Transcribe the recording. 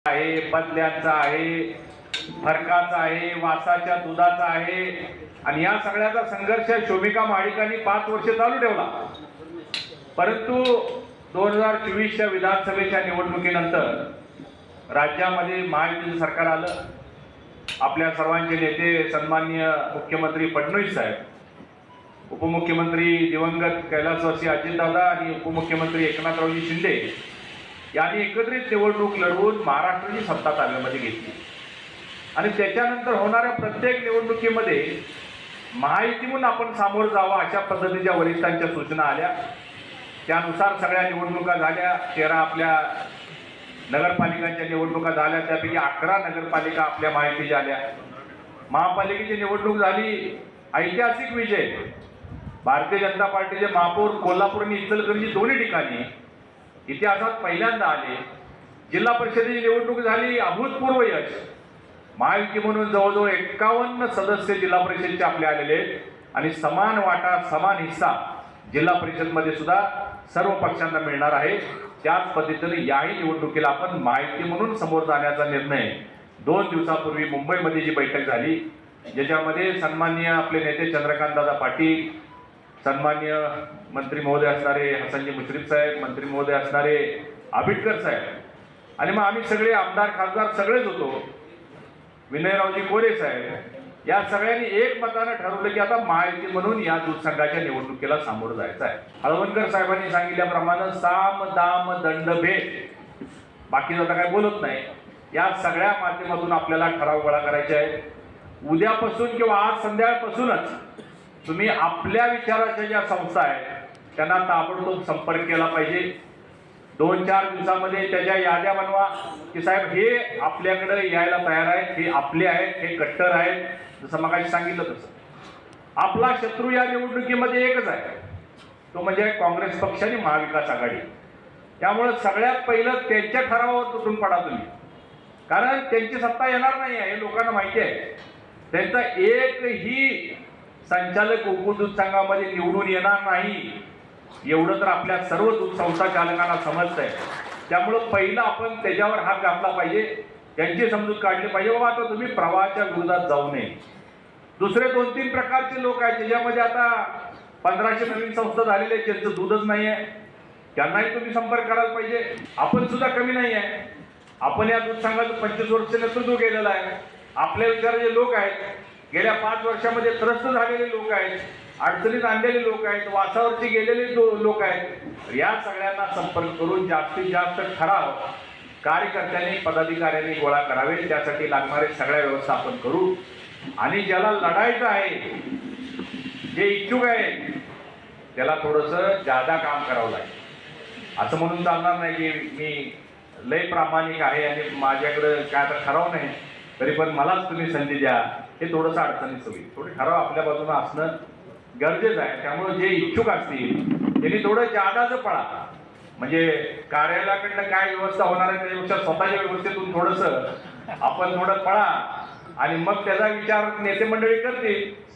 आहे, बदल्यांचा आहे, फरकाचा आहे, वासाच्या दुधाचा आहे आणि या सगळ्याचा संघर्ष शोभिका महाडिकांनी 5 वर्ष चालू ठेवला. परंतु 2024च्या विधानसभेच्या निवडणुकीनंतर राज्यामध्ये महायुतीचं सरकार आलं. आपल्या सर्वांचे नेते सन्माननीय मुख्यमंत्री फडणवीस साहेब, उपमुख्यमंत्री दिवंगत कैलासवासी अजितदादा आणि उपमुख्यमंत्री एकनाथरावजी शिंदे यांनी एकत्रित निवडणूक लढवून महाराष्ट्राची सत्ता ताब्यामध्ये घेतली आणि त्याच्यानंतर होणाऱ्या प्रत्येक निवडणुकीमध्ये महायुतीहून आपण सामोरं जावं अशा पद्धतीच्या वरिष्ठांच्या सूचना आल्या. त्यानुसार सगळ्या निवडणुका झाल्या. 13 आपल्या नगरपालिकांच्या निवडणुका झाल्या, त्यापैकी 11 नगरपालिका आपल्या महायुतीच्या आल्या. महापालिकेची निवडणूक झाली, ऐतिहासिक विजय. भारतीय जनता पार्टीचे महापौर कोल्हापूर आणि इचलकरंजी दोन्ही ठिकाणी इतिहासात पहिल्यांदा आले. जिल्हा परिषदेची निवडणूक झाली, अभूतपूर्व यश. महायुती म्हणून जवळजवळ 51 सदस्य जिल्हा परिषदचे आपले आलेले आणि समान वाटा समान हिस्सा जिल्हा परिषदमध्ये सुद्धा सर्व पक्षांना मिळणार आहे. त्याच पद्धतीने याही निवडणुकीला आपण महायुती म्हणून समोर जाण्याचा निर्णय 2 दिवसापूर्वी मुंबईमध्ये जी बैठक झाली, ज्याच्यामध्ये सन्माननीय आपले नेते चंद्रकांतदादा पाटील, सन्माननीय मंत्री महोदय असणारे हसनजी मुश्रीफ साहेब, मंत्री महोदय असणारे आबिटकर साहेब आणि मग आम्ही सगळे आमदार खासदार सगळेच होतो, विनयरावजी कोरे साहेब, या सगळ्यांनी एकमतानं ठरवलं की आता महायुती म्हणून या दूध संघाच्या निवडणुकीला सामोरं जायचं आहे. हळवणकर साहेबांनी सांगितल्याप्रमाणे साम दाम दंड भेद, बाकीचं आता काय बोलत नाही. या सगळ्या माध्यमातून आपल्याला ठराव गोळा करायचे आहे. उद्यापासून किंवा आज संध्याकाळपासूनच तुम्ही आपल्या विचाराच्या ज्या संस्था आहेत त्यांना ताबडतोब संपर्क केला पाहिजे. 2-4 दिवसामध्ये त्याच्या याद्या बनवा की साहेब हे आपल्याकडे यायला तयार आहेत, हे आपले आहेत, हे कट्टर आहेत. जसं मगाशी सांगितलं तसं आपला शत्रू या निवडणुकीमध्ये एकच आहे, तो म्हणजे काँग्रेस पक्ष आणि महाविकास आघाडी. त्यामुळे सगळ्यात पहिलं त्यांच्या ठरावावर तुटून पडा तुम्ही, कारण त्यांची सत्ता येणार नाही आहे हे लोकांना माहिती आहे. त्यांचा एकही संचालक दूध संघामध्ये निवडून येणार नाही एवढं तर आपल्या सर्व दूध संस्था चालकांना समजतंय. त्यामुळं पहिलं आपण त्याच्यावर हात घातला पाहिजे, त्यांची समजूत काढली पाहिजे. बाबा आता तुम्ही प्रवाहाच्या विरोधात जाऊ नये. दुसरे 2-3 प्रकारचे लोक आहेत ज्याच्यामध्ये आता 1500 नवीन संस्था झालेले आहेत, ज्यांचं दूधच नाही आहे, त्यांनाही तुम्ही संपर्क करायला पाहिजे. आपण सुद्धा कमी नाही आहे. आपण या दूध संघाचं 25 वर्ष नेतृत्व केलेलं आहे. आपल्या विचाराचे लोक आहेत, गेल्या 5 वर्षामध्ये त्रस्त झालेले लोक आहेत, अडचणीत आणलेले लोक आहेत, वासावरती गेलेले लोक आहेत. या सगळ्यांना संपर्क करून जास्तीत जास्त ठराव कार्यकर्त्यांनी पदाधिकाऱ्यांनी गोळा करावे. त्यासाठी लागणारे सगळ्या व्यवस्था आपण करू आणि ज्याला लढायचं आहे, जे इच्छुक आहे, त्याला थोडंसं जादा काम करावं लागेल. असं म्हणून चालणार नाही की मी लय प्रामाणिक आहे आणि माझ्याकडं काय आता ठराव नाही तरी पण मलाच तुम्ही संधी द्या, हे थोडंसं अडचणीच होईल. थोडे ठराव आपल्या बाजूने असणं गरजेचं आहे. त्यामुळे जे इच्छुक असतील त्यांनी थोडं जादाचं पळा, म्हणजे कार्यालयाकडनं काय व्यवस्था होणार आहे त्याच्यापेक्षा स्वतःच्या व्यवस्थेतून थोडंसं आपण थोडं पळा आणि मग त्याचा विचार नेते मंडळी करतील.